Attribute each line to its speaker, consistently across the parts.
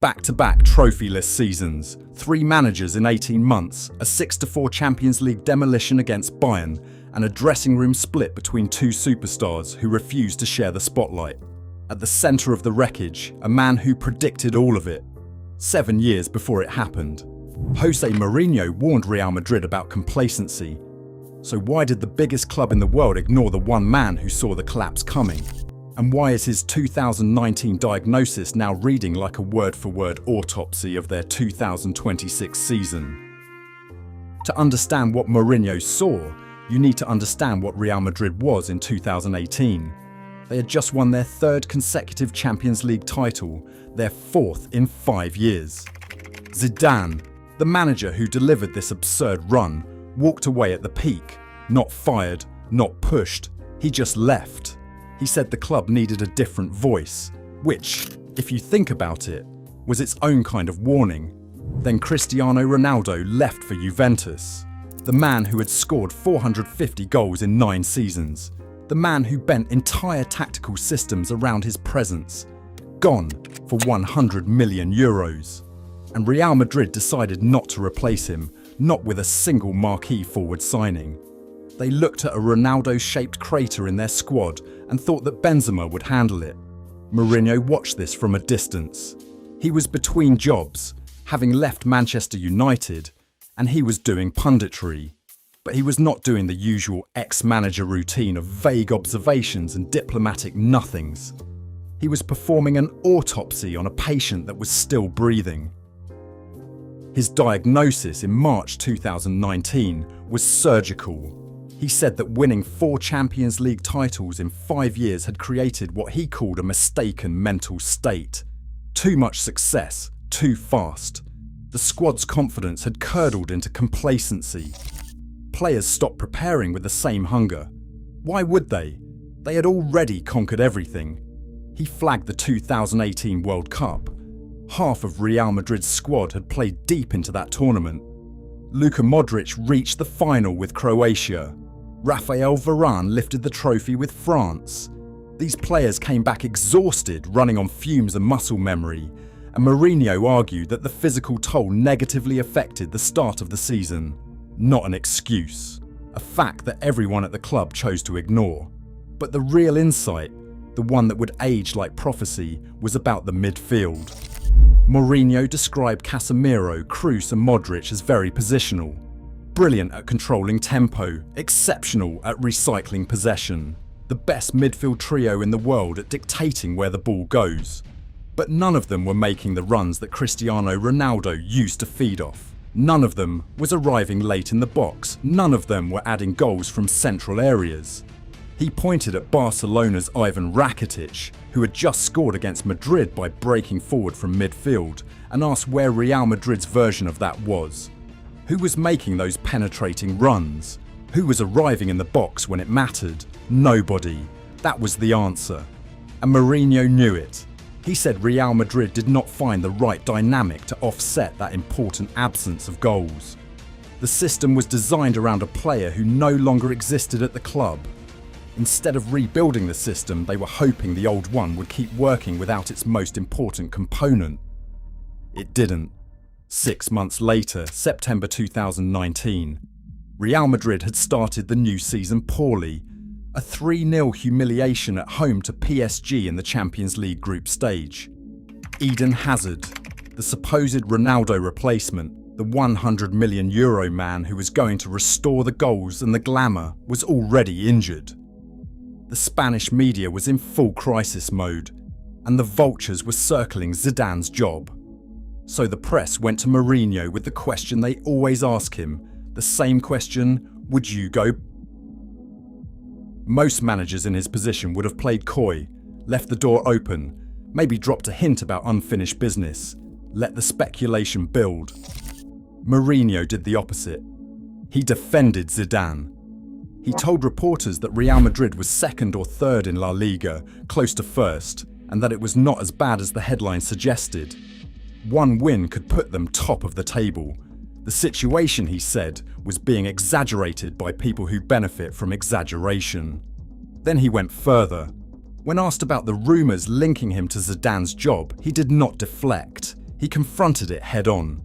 Speaker 1: Back-to-back trophyless seasons, 3 managers in 18 months, a 6-4 Champions League demolition against Bayern, and a dressing room split between 2 superstars who refused to share the spotlight. At the centre of the wreckage, a man who predicted all of it. 7 years before it happened. Jose Mourinho warned Real Madrid about complacency. So why did the biggest club in the world ignore the one man who saw the collapse coming? And why is his 2019 diagnosis now reading like a word-for-word autopsy of their 2026 season? To understand what Mourinho saw, you need to understand what Real Madrid was in 2018. They had just won their 3rd consecutive Champions League title, their 4th in 5 years. Zidane, the manager who delivered this absurd run, walked away at the peak, not fired, not pushed, he just left. He said the club needed a different voice, which, if you think about it, was its own kind of warning. Then Cristiano Ronaldo left for Juventus, the man who had scored 450 goals in 9 seasons, the man who bent entire tactical systems around his presence, gone for 100 million euros. And Real Madrid decided not to replace him, not with a single marquee forward signing. They looked at a Ronaldo-shaped crater in their squad and thought that Benzema would handle it. Mourinho watched this from a distance. He was between jobs, having left Manchester United, and he was doing punditry. But he was not doing the usual ex-manager routine of vague observations and diplomatic nothings. He was performing an autopsy on a patient that was still breathing. His diagnosis in March 2019 was surgical. He said that winning 4 Champions League titles in 5 years had created what he called a mistaken mental state. Too much success, too fast. The squad's confidence had curdled into complacency. Players stopped preparing with the same hunger. Why would they? They had already conquered everything. He flagged the 2018 World Cup. Half of Real Madrid's squad had played deep into that tournament. Luka Modric reached the final with Croatia. Rafael Varane lifted the trophy with France. These players came back exhausted, running on fumes and muscle memory, and Mourinho argued that the physical toll negatively affected the start of the season. Not an excuse, a fact that everyone at the club chose to ignore. But the real insight, the one that would age like prophecy, was about the midfield. Mourinho described Casemiro, Kroos and Modric as very positional. Brilliant at controlling tempo, exceptional at recycling possession. The best midfield trio in the world at dictating where the ball goes. But none of them were making the runs that Cristiano Ronaldo used to feed off. None of them was arriving late in the box. None of them were adding goals from central areas. He pointed at Barcelona's Ivan Rakitic, who had just scored against Madrid by breaking forward from midfield, and asked where Real Madrid's version of that was. Who was making those penetrating runs? Who was arriving in the box when it mattered? Nobody. That was the answer. And Mourinho knew it. He said Real Madrid did not find the right dynamic to offset that important absence of goals. The system was designed around a player who no longer existed at the club. Instead of rebuilding the system, they were hoping the old one would keep working without its most important component. It didn't. 6 months later, September 2019, Real Madrid had started the new season poorly. A 3-0 humiliation at home to PSG in the Champions League group stage. Eden Hazard, the supposed Ronaldo replacement, the 100 million euro man who was going to restore the goals and the glamour, was already injured. The Spanish media was in full crisis mode, and the vultures were circling Zidane's job. So the press went to Mourinho with the question they always ask him, the same question, would you go? Most managers in his position would have played coy, left the door open, maybe dropped a hint about unfinished business, let the speculation build. Mourinho did the opposite. He defended Zidane. He told reporters that Real Madrid was 2nd or 3rd in La Liga, close to 1st, and that it was not as bad as the headline suggested. One win could put them top of the table. The situation, he said, was being exaggerated by people who benefit from exaggeration. Then he went further. When asked about the rumours linking him to Zidane's job, he did not deflect. He confronted it head-on.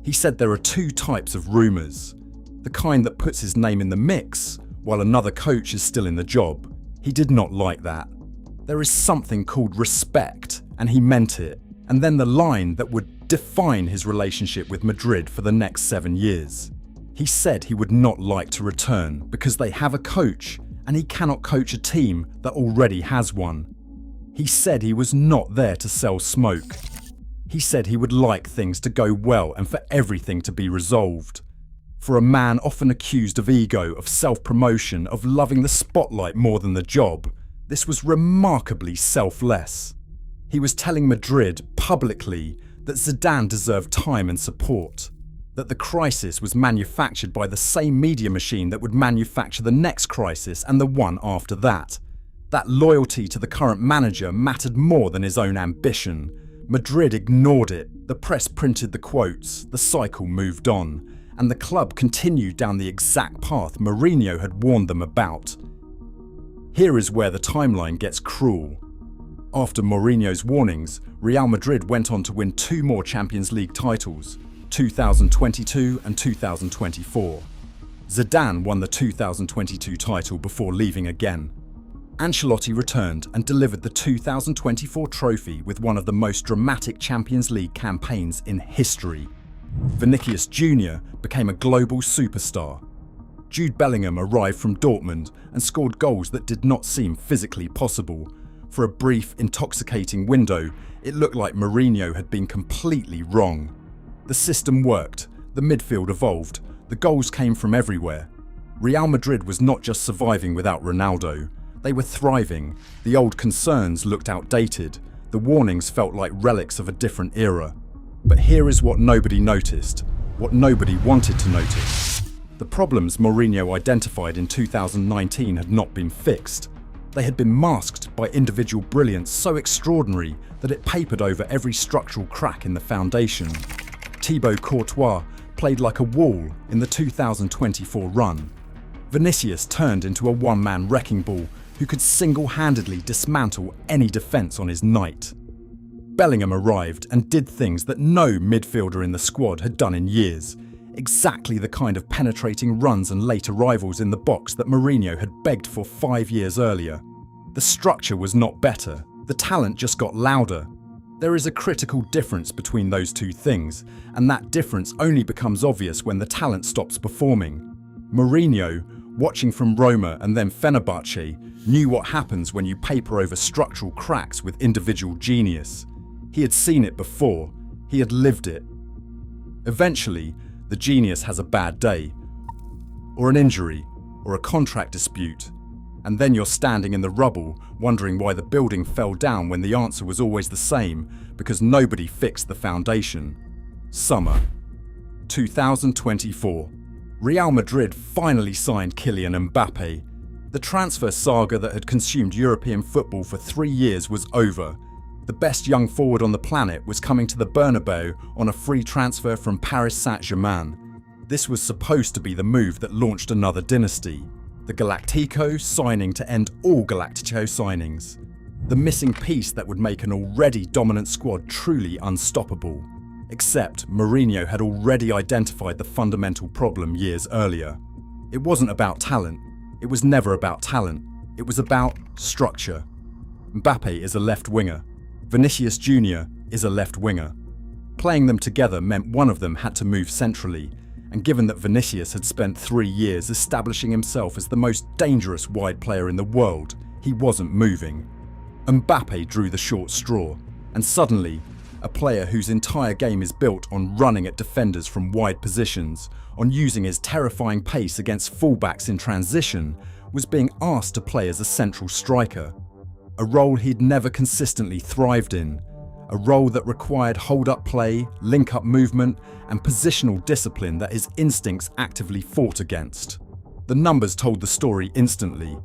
Speaker 1: He said there are two types of rumours. The kind that puts his name in the mix, while another coach is still in the job. He did not like that. There is something called respect, and he meant it. And then the line that would define his relationship with Madrid for the next 7 years. He said he would not like to return because they have a coach, and he cannot coach a team that already has one. He said he was not there to sell smoke. He said he would like things to go well and for everything to be resolved. For a man often accused of ego, of self-promotion, of loving the spotlight more than the job, this was remarkably selfless. He was telling Madrid publicly that Zidane deserved time and support, that the crisis was manufactured by the same media machine that would manufacture the next crisis and the one after that. That loyalty to the current manager mattered more than his own ambition. Madrid ignored it, the press printed the quotes, the cycle moved on, and the club continued down the exact path Mourinho had warned them about. Here is where the timeline gets cruel. After Mourinho's warnings, Real Madrid went on to win 2 more Champions League titles, 2022 and 2024. Zidane won the 2022 title before leaving again. Ancelotti returned and delivered the 2024 trophy with one of the most dramatic Champions League campaigns in history. Vinicius Jr. became a global superstar. Jude Bellingham arrived from Dortmund and scored goals that did not seem physically possible. For a brief, intoxicating window, it looked like Mourinho had been completely wrong. The system worked, the midfield evolved, the goals came from everywhere. Real Madrid was not just surviving without Ronaldo. They were thriving. The old concerns looked outdated. The warnings felt like relics of a different era. But here is what nobody noticed, what nobody wanted to notice. The problems Mourinho identified in 2019 had not been fixed. They had been masked by individual brilliance so extraordinary that it papered over every structural crack in the foundation. Thibaut Courtois played like a wall in the 2024 run. Vinicius turned into a one-man wrecking ball who could single-handedly dismantle any defence on his night. Bellingham arrived and did things that no midfielder in the squad had done in years. Exactly the kind of penetrating runs and late arrivals in the box that Mourinho had begged for 5 years earlier. The structure was not better, the talent just got louder. There is a critical difference between those two things, and that difference only becomes obvious when the talent stops performing. Mourinho, watching from Roma and then Fenerbahce, knew what happens when you paper over structural cracks with individual genius. He had seen it before, he had lived it. Eventually, the genius has a bad day, or an injury, or a contract dispute, and then you're standing in the rubble wondering why the building fell down when the answer was always the same, because nobody fixed the foundation. Summer 2024. Real Madrid finally signed Kylian Mbappe. The transfer saga that had consumed European football for 3 years was over. The best young forward on the planet was coming to the Bernabeu on a free transfer from Paris Saint-Germain. This was supposed to be the move that launched another dynasty. The Galactico signing to end all Galactico signings. The missing piece that would make an already dominant squad truly unstoppable. Except Mourinho had already identified the fundamental problem years earlier. It wasn't about talent. It was never about talent. It was about structure. Mbappe is a left winger. Vinicius Jr. is a left winger. Playing them together meant one of them had to move centrally, and given that Vinicius had spent 3 years establishing himself as the most dangerous wide player in the world, he wasn't moving. Mbappe drew the short straw, and suddenly, a player whose entire game is built on running at defenders from wide positions, on using his terrifying pace against fullbacks in transition, was being asked to play as a central striker. A role he'd never consistently thrived in. A role that required hold-up play, link-up movement, and positional discipline that his instincts actively fought against. The numbers told the story instantly.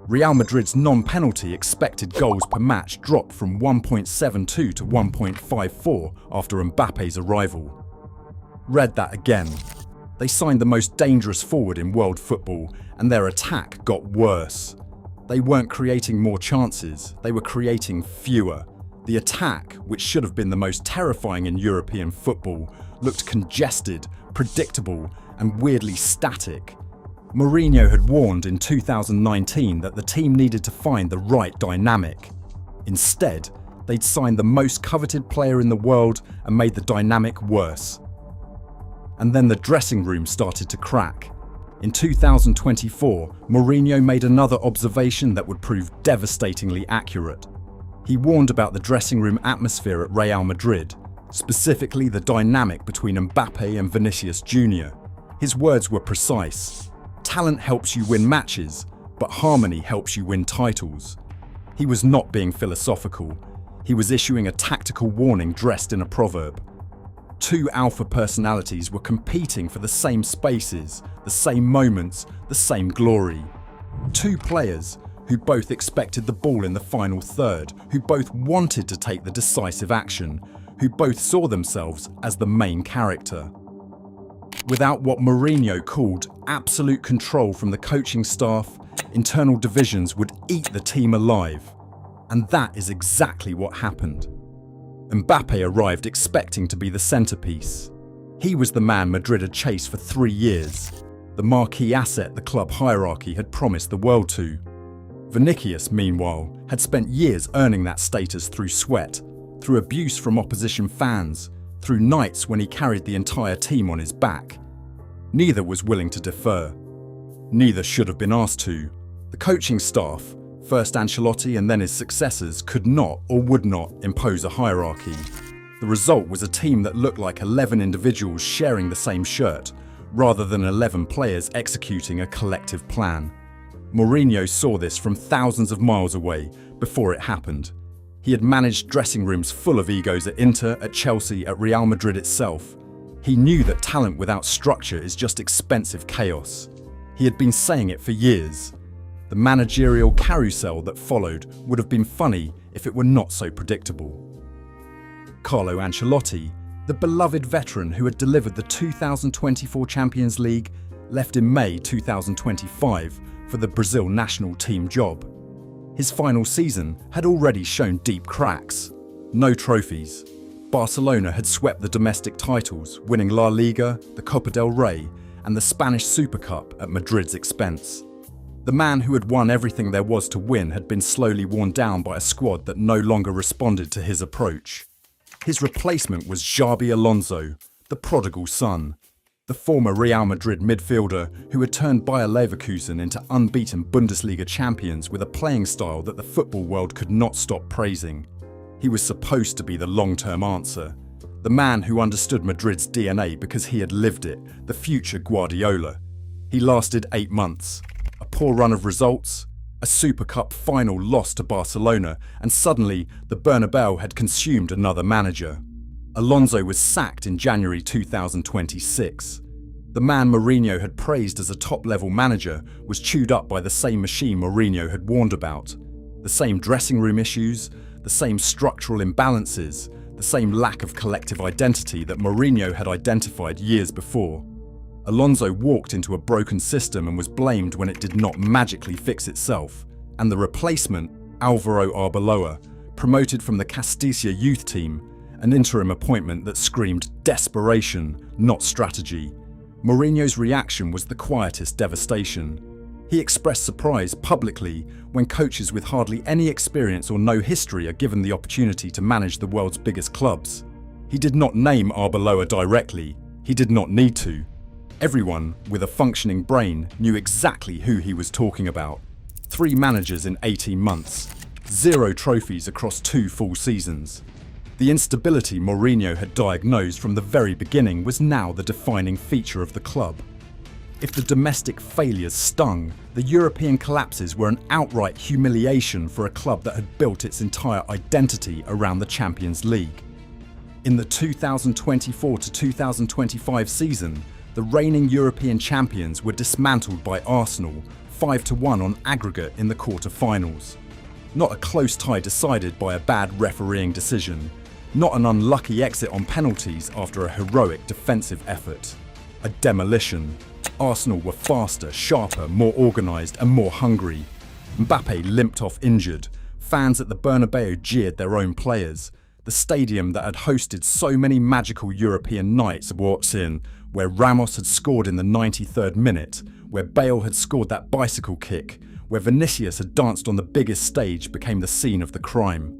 Speaker 1: Real Madrid's non-penalty expected goals per match dropped from 1.72 to 1.54 after Mbappe's arrival. Read that again. They signed the most dangerous forward in world football, and their attack got worse. They weren't creating more chances, they were creating fewer. The attack, which should have been the most terrifying in European football, looked congested, predictable, and weirdly static. Mourinho had warned in 2019 that the team needed to find the right dynamic. Instead, they'd signed the most coveted player in the world and made the dynamic worse. And then the dressing room started to crack. In 2024, Mourinho made another observation that would prove devastatingly accurate. He warned about the dressing room atmosphere at Real Madrid, specifically the dynamic between Mbappe and Vinicius Jr. His words were precise. Talent helps you win matches, but harmony helps you win titles. He was not being philosophical. He was issuing a tactical warning dressed in a proverb. Two alpha personalities were competing for the same spaces, the same moments, the same glory. Two players who both expected the ball in the final third, who both wanted to take the decisive action, who both saw themselves as the main character. Without what Mourinho called absolute control from the coaching staff, internal divisions would eat the team alive. And that is exactly what happened. Mbappe arrived expecting to be the centerpiece. He was the man Madrid had chased for 3 years, the marquee asset the club hierarchy had promised the world to. Vinicius, meanwhile, had spent years earning that status through sweat, through abuse from opposition fans, through nights when he carried the entire team on his back. Neither was willing to defer. Neither should have been asked to. The coaching staff, first Ancelotti and then his successors, could not or would not impose a hierarchy. The result was a team that looked like 11 individuals sharing the same shirt, rather than 11 players executing a collective plan. Mourinho saw this from thousands of miles away before it happened. He had managed dressing rooms full of egos at Inter, at Chelsea, at Real Madrid itself. He knew that talent without structure is just expensive chaos. He had been saying it for years. The managerial carousel that followed would have been funny if it were not so predictable. Carlo Ancelotti, the beloved veteran who had delivered the 2024 Champions League, left in May 2025 for the Brazil national team job. His final season had already shown deep cracks. No trophies. Barcelona had swept the domestic titles, winning La Liga, the Copa del Rey, and the Spanish Super Cup at Madrid's expense. The man who had won everything there was to win had been slowly worn down by a squad that no longer responded to his approach. His replacement was Xabi Alonso, the prodigal son, the former Real Madrid midfielder who had turned Bayer Leverkusen into unbeaten Bundesliga champions with a playing style that the football world could not stop praising. He was supposed to be the long-term answer, the man who understood Madrid's DNA because he had lived it, the future Guardiola. He lasted 8 months, a poor run of results, a Super Cup final loss to Barcelona, and suddenly the Bernabeu had consumed another manager. Alonso was sacked in January 2026. The man Mourinho had praised as a top-level manager was chewed up by the same machine Mourinho had warned about. The same dressing room issues, the same structural imbalances, the same lack of collective identity that Mourinho had identified years before. Alonso walked into a broken system and was blamed when it did not magically fix itself. And the replacement, Alvaro Arbeloa, promoted from the Castilla youth team, an interim appointment that screamed desperation, not strategy. Mourinho's reaction was the quietest devastation. He expressed surprise publicly when coaches with hardly any experience or no history are given the opportunity to manage the world's biggest clubs. He did not name Arbeloa directly. He did not need to. Everyone with a functioning brain knew exactly who he was talking about. 3 managers in 18 months. 0 trophies across 2 full seasons. The instability Mourinho had diagnosed from the very beginning was now the defining feature of the club. If the domestic failures stung, the European collapses were an outright humiliation for a club that had built its entire identity around the Champions League. In the 2024 to 2025 season, the reigning European champions were dismantled by Arsenal, 5-1 on aggregate in the quarter-finals. Not a close tie decided by a bad refereeing decision. Not an unlucky exit on penalties after a heroic defensive effort. A demolition. Arsenal were faster, sharper, more organised and more hungry. Mbappe limped off injured. fans at the Bernabeu jeered their own players. The stadium that had hosted so many magical European nights walks in, where Ramos had scored in the 93rd minute, where Bale had scored that bicycle kick, where Vinicius had danced on the biggest stage, became the scene of the crime.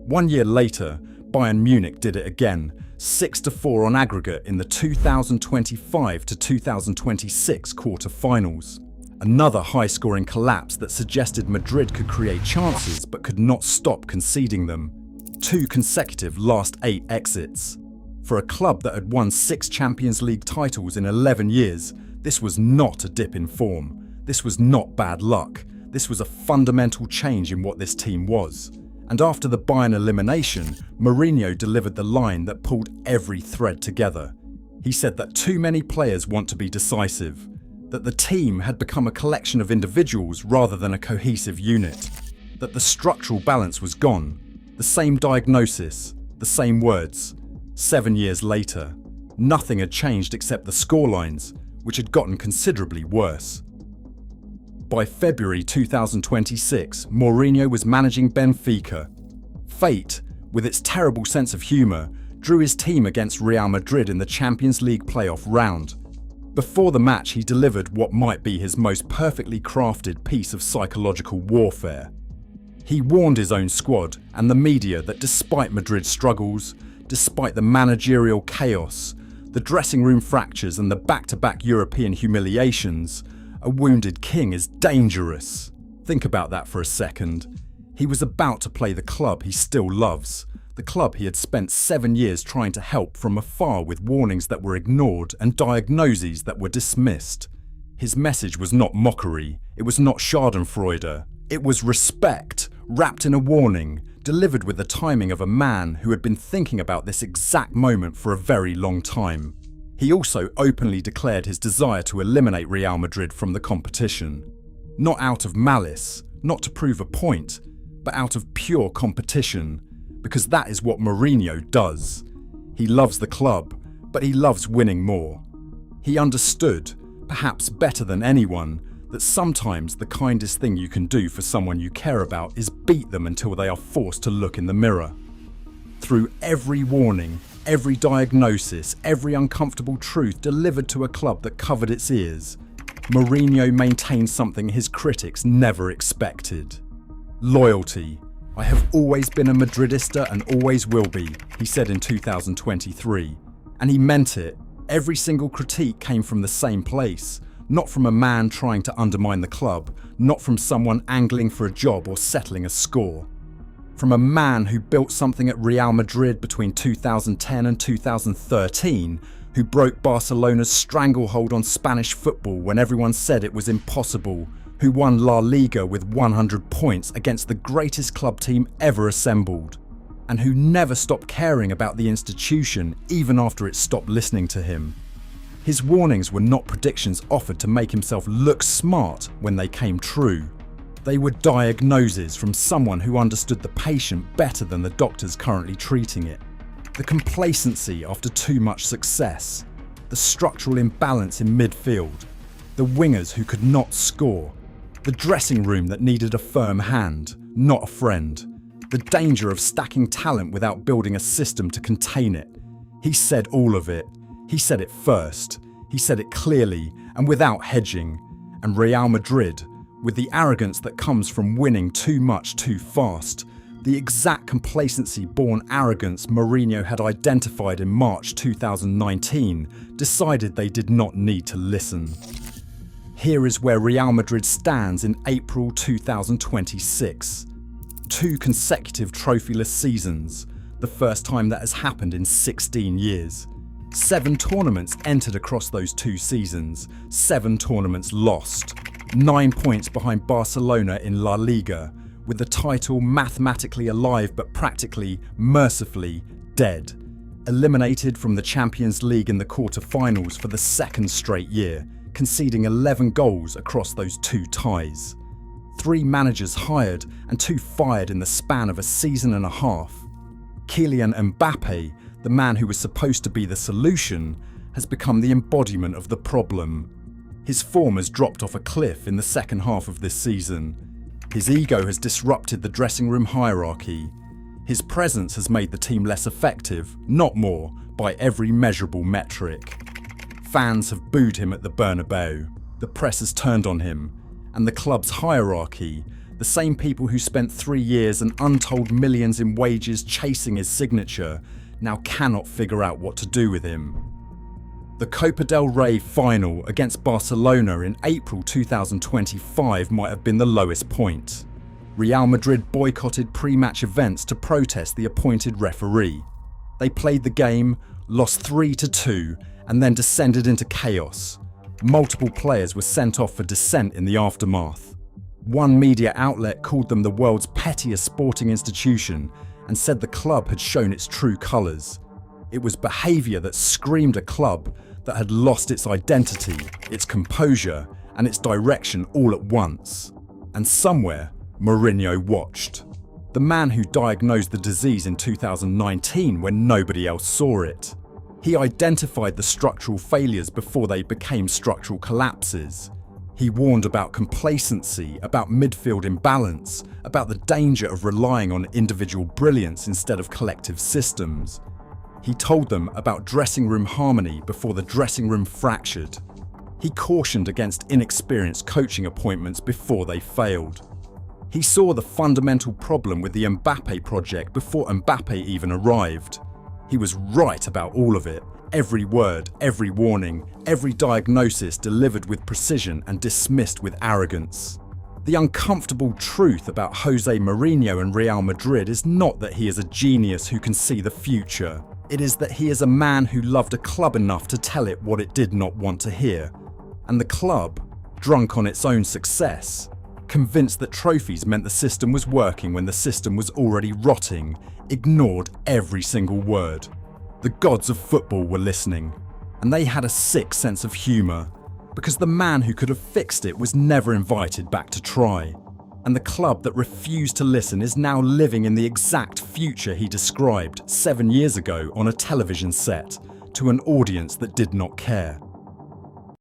Speaker 1: 1 year later, Bayern Munich did it again, 6-4 on aggregate in the 2025 to 2026 quarter-finals. Another high-scoring collapse that suggested Madrid could create chances but could not stop conceding them. 2 consecutive last 8 exits. For a club that had won 6 Champions League titles in 11 years, this was not a dip in form. This was not bad luck. This was a fundamental change in what this team was. And after the Bayern elimination, Mourinho delivered the line that pulled every thread together. He said that too many players want to be decisive, that the team had become a collection of individuals rather than a cohesive unit, that the structural balance was gone, the same diagnosis, the same words. 7 years later, nothing had changed except the scorelines, which had gotten considerably worse. By February 2026, Mourinho was managing Benfica. Fate, with its terrible sense of humour, drew his team against Real Madrid in the Champions League playoff round. Before the match, he delivered what might be his most perfectly crafted piece of psychological warfare. He warned his own squad and the media that despite Madrid's struggles, despite the managerial chaos, the dressing room fractures and the back-to-back European humiliations, a wounded king is dangerous. Think about that for a second. He was about to play the club he still loves, the club he had spent 7 years trying to help from afar with warnings that were ignored and diagnoses that were dismissed. His message was not mockery, it was not schadenfreude, it was respect, wrapped in a warning, delivered with the timing of a man who had been thinking about this exact moment for a very long time. He also openly declared his desire to eliminate Real Madrid from the competition. Not out of malice, not to prove a point, but out of pure competition, because that is what Mourinho does. He loves the club, but he loves winning more. He understood, perhaps better than anyone, that sometimes the kindest thing you can do for someone you care about is beat them until they are forced to look in the mirror. Through every warning, every diagnosis, every uncomfortable truth delivered to a club that covered its ears, Mourinho maintained something his critics never expected. Loyalty. "I have always been a Madridista and always will be," he said in 2023. And he meant it. Every single critique came from the same place, not from a man trying to undermine the club, not from someone angling for a job or settling a score. From a man who built something at Real Madrid between 2010 and 2013, who broke Barcelona's stranglehold on Spanish football when everyone said it was impossible, who won La Liga with 100 points against the greatest club team ever assembled, and who never stopped caring about the institution even after it stopped listening to him. His warnings were not predictions offered to make himself look smart when they came true. They were diagnoses from someone who understood the patient better than the doctors currently treating it. The complacency after too much success, the structural imbalance in midfield, the wingers who could not score, the dressing room that needed a firm hand, not a friend, the danger of stacking talent without building a system to contain it. He said all of it. He said it first. He said it clearly and without hedging. And Real Madrid, with the arrogance that comes from winning too much too fast, the exact complacency-born arrogance Mourinho had identified in March 2019, decided they did not need to listen. Here is where Real Madrid stands in April 2026. 2 consecutive trophyless seasons, the first time that has happened in 16 years. 7 tournaments entered across those 2 seasons, 7 tournaments lost. 9 points behind Barcelona in La Liga, with the title mathematically alive but practically, mercifully, dead. Eliminated from the Champions League in the quarter-finals for the 2nd straight year, conceding 11 goals across those 2 ties. 3 managers hired and 2 fired in the span of a season and a half. Kylian Mbappe, the man who was supposed to be the solution, has become the embodiment of the problem. His form has dropped off a cliff in the second half of this season. His ego has disrupted the dressing room hierarchy. His presence has made the team less effective, not more, by every measurable metric. Fans have booed him at the Bernabeu. The press has turned on him. And the club's hierarchy, the same people who spent 3 years and untold millions in wages chasing his signature, now cannot figure out what to do with him. The Copa del Rey final against Barcelona in April 2025 might have been the lowest point. Real Madrid boycotted pre-match events to protest the appointed referee. They played the game, lost 3-2, and then descended into chaos. Multiple players were sent off for dissent in the aftermath. One media outlet called them the world's pettiest sporting institution and said the club had shown its true colours. It was behaviour that screamed a club that had lost its identity, its composure, and its direction all at once. And somewhere, Mourinho watched. The man who diagnosed the disease in 2019 when nobody else saw it. He identified the structural failures before they became structural collapses. He warned about complacency, about midfield imbalance, about the danger of relying on individual brilliance instead of collective systems. He told them about dressing room harmony before the dressing room fractured. He cautioned against inexperienced coaching appointments before they failed. He saw the fundamental problem with the Mbappé project before Mbappé even arrived. He was right about all of it. Every word, every warning, every diagnosis delivered with precision and dismissed with arrogance. The uncomfortable truth about Jose Mourinho and Real Madrid is not that he is a genius who can see the future. It is that he is a man who loved a club enough to tell it what it did not want to hear. And the club, drunk on its own success, convinced that trophies meant the system was working when the system was already rotting, ignored every single word. The gods of football were listening, and they had a sick sense of humour, because the man who could have fixed it was never invited back to try. And the club that refused to listen is now living in the exact future he described 7 years ago on a television set to an audience that did not care.